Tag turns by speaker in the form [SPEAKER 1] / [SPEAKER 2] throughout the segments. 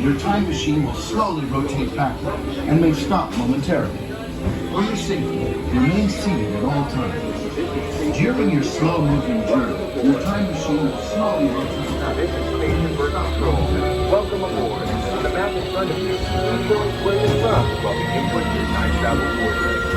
[SPEAKER 1] your time machine will slowly rotate backward and may stop momentarily. For your safety, remain seated at all times. During your slow-moving journey, your time machine will slowly rotate backward.
[SPEAKER 2] This is Spaceship Earth Control. Welcome aboard. On the map in front of you, shows where you're from while we input your time travel coordinates.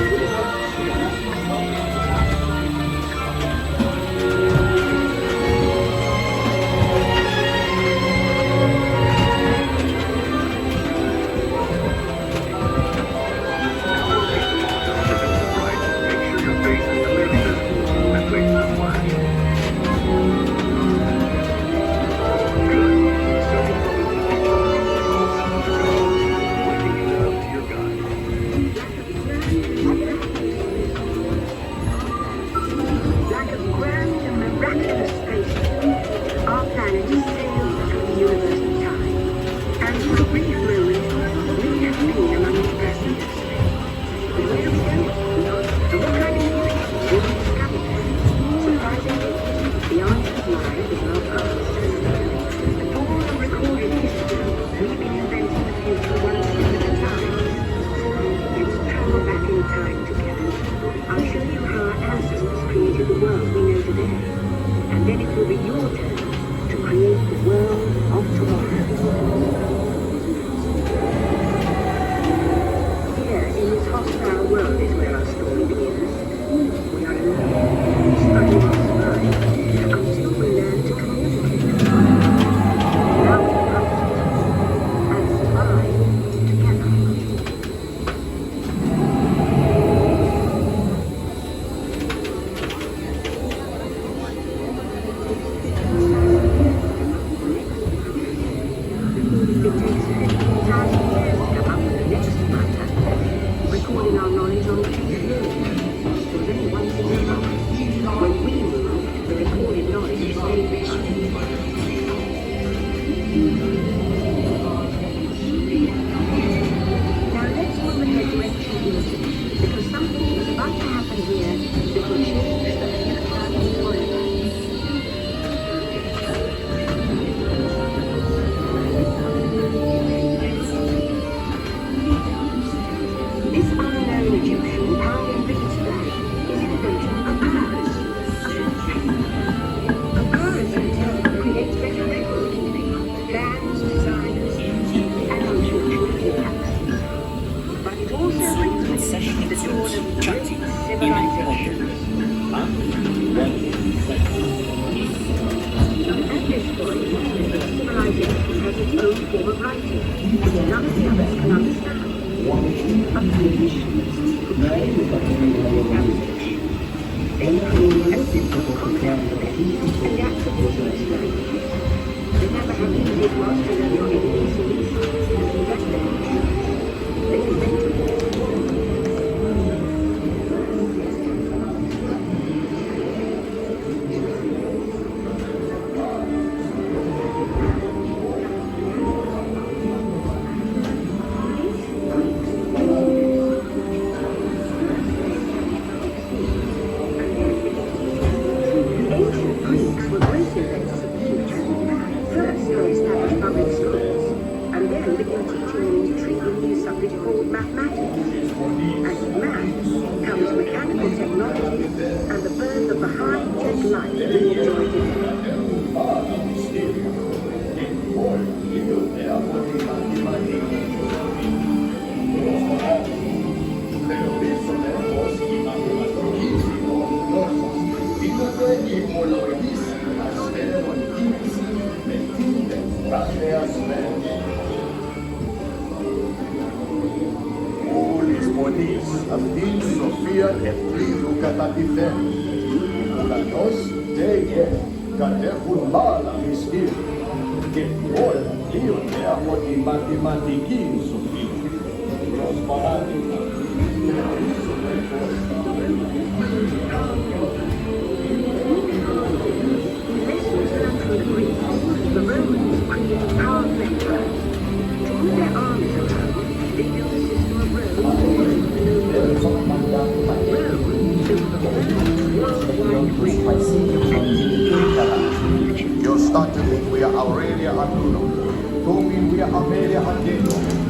[SPEAKER 3] You're starting with we are Aurelia Arturo.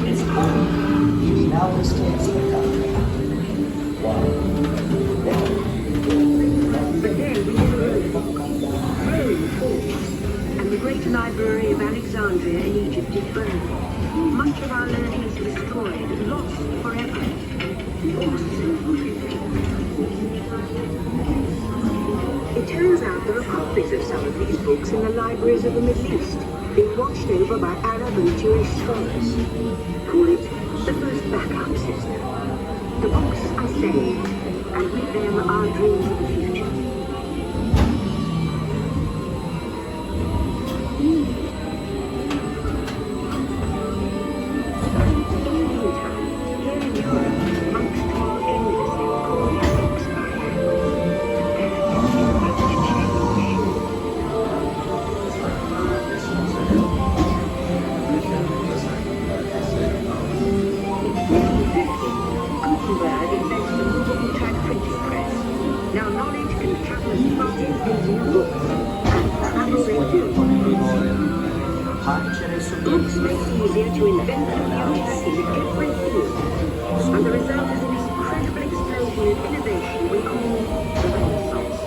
[SPEAKER 3] It's cool. Maybe now we're still in
[SPEAKER 4] But then we heard Rome falls, and the great library of Alexandria in Egypt is burned. Much of our learning is destroyed, lost forever. It turns out there are copies of some of these books in the libraries of the Middle East, being watched over by Arab and Jewish scholars. Call it the first backup system. The books are saved, and with them our dreams of the future. Books make it easier to invent the future in every field, and the result is an incredible explosion of innovation we call the Renaissance.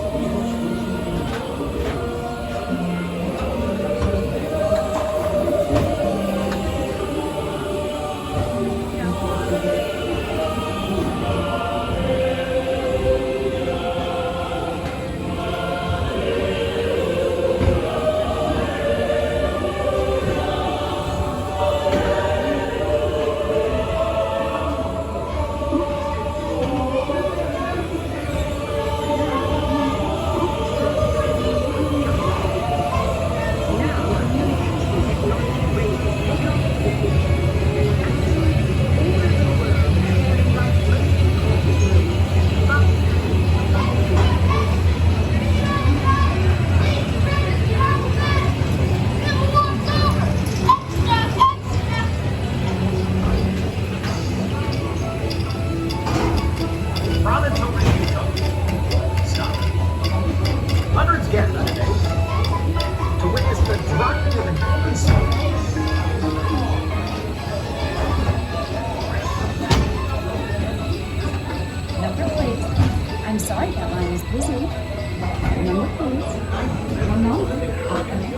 [SPEAKER 5] I'm sorry that line is busy. Remember, please. 1 moment. I'll connect you.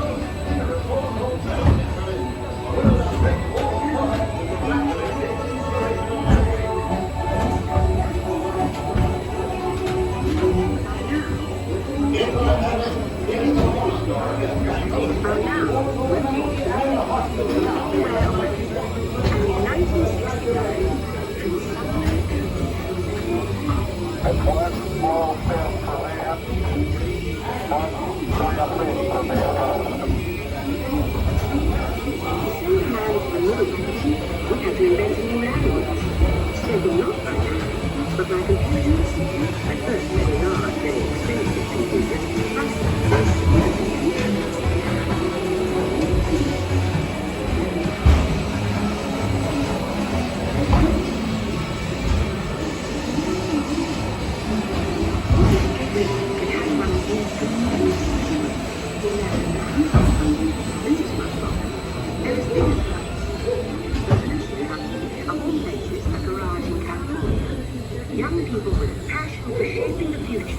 [SPEAKER 4] Young people with a passion for shaping the future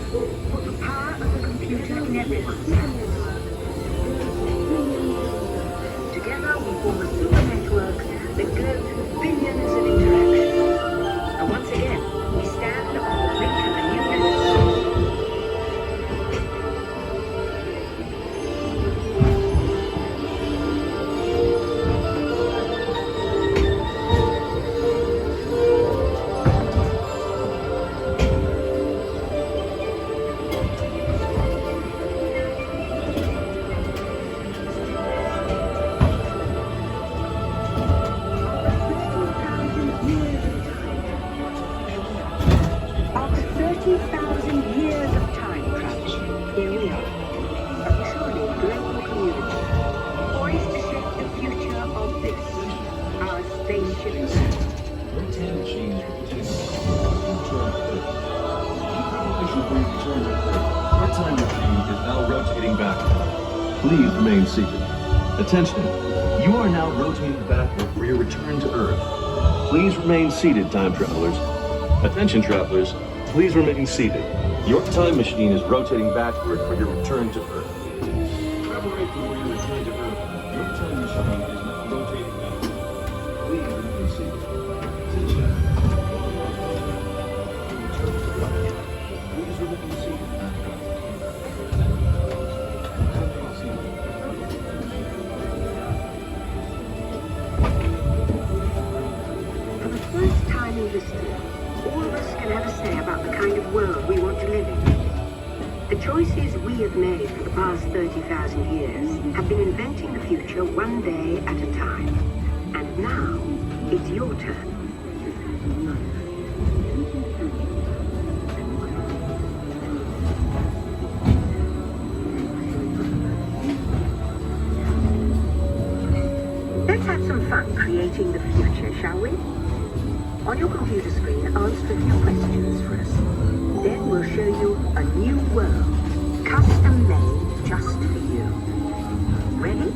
[SPEAKER 4] put the power of the computer in everyone's hands. Together we form a super network that goes through billions of interactions. And once again, we stand on the brink of a new renaissance. Spaceship Earth.
[SPEAKER 6] Rotating machines return Our time machine is now rotating back. Please remain secret. Attention. You are now rotating backward for your return to Earth. Please remain seated, time travelers. Attention, travelers. Please remain seated. Your time machine is rotating backward for your return to Earth. Preparation for your return to Earth. Your time machine is now rotating backward. Please remain seated. Attention. Please remain seated.
[SPEAKER 4] For the first time in history, all of us can have a say about the kind of world we want to live in. The choices we have made for the past 30,000 years have been inventing the future one day at a time. And now, it's your turn. Let's have some fun creating the future, shall we? On your computer screen, answer a few questions for us. Then we'll show you a new world, custom made just for you. Ready?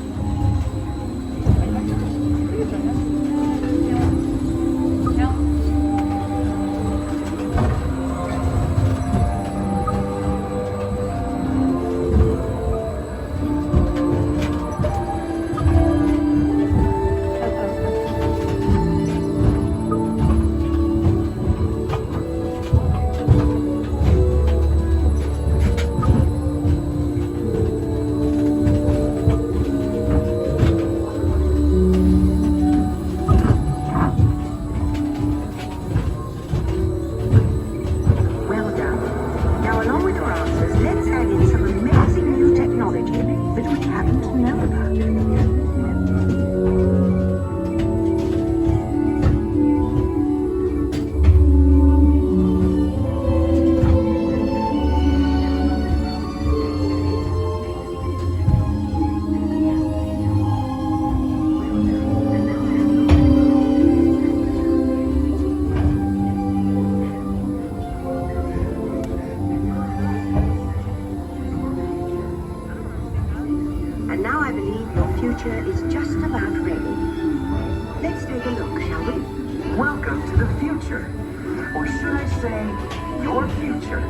[SPEAKER 4] Is just about ready. Let's take a look, shall we?
[SPEAKER 7] Welcome to the future. Or should I say, your future.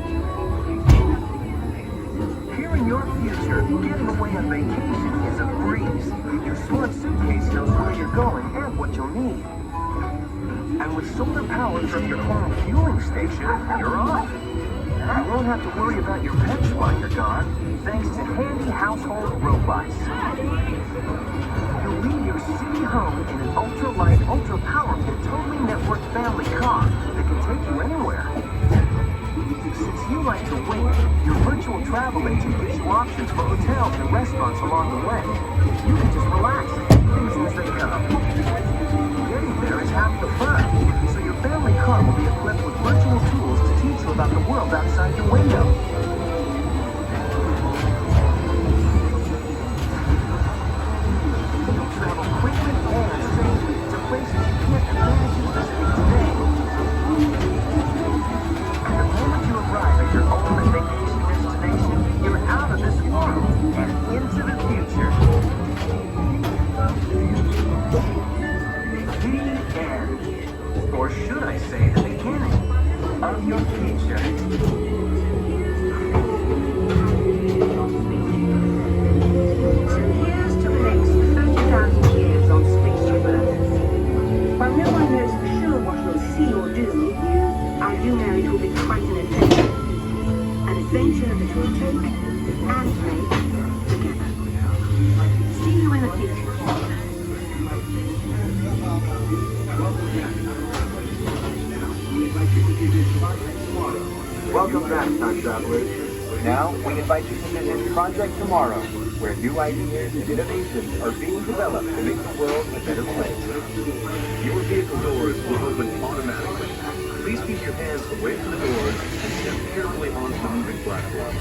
[SPEAKER 7] Here in your future, getting away on vacation is a breeze. Your smart suitcase knows where you're going and what you'll need. And with solar power from your home fueling station, you're off. You won't have to worry about your pets while you're gone, thanks to handy household robots. You'll leave your city home in an ultra-light, ultra-powerful, totally networked family car that can take you anywhere. Since you like to wait, your virtual travel agent gives you options for hotels and restaurants along the way. You can just relax and take things as they come. Getting there is half the fun, so your family car will be equipped with virtual tools to teach you about the world outside your window. You'll travel quickly and safely to places you can't imagine visiting today. And the moment you arrive at your ultimate vacation destination, you're out of this world and into the future. The end. Or should I say the beginning of your future.
[SPEAKER 4] So here's to the next 30,000 years on Spaceship Earth. While no one knows for sure what we'll see or do, our new marriage will be quite an adventure. An adventure that we'll take and make together. See you in the future.
[SPEAKER 2] Welcome back, time travelers. Now, we invite you to visit Project Tomorrow, where new ideas and innovations are being developed to make the world a better place.
[SPEAKER 6] Your vehicle doors will open automatically. Please keep your hands away from the doors and step carefully onto the moving platform.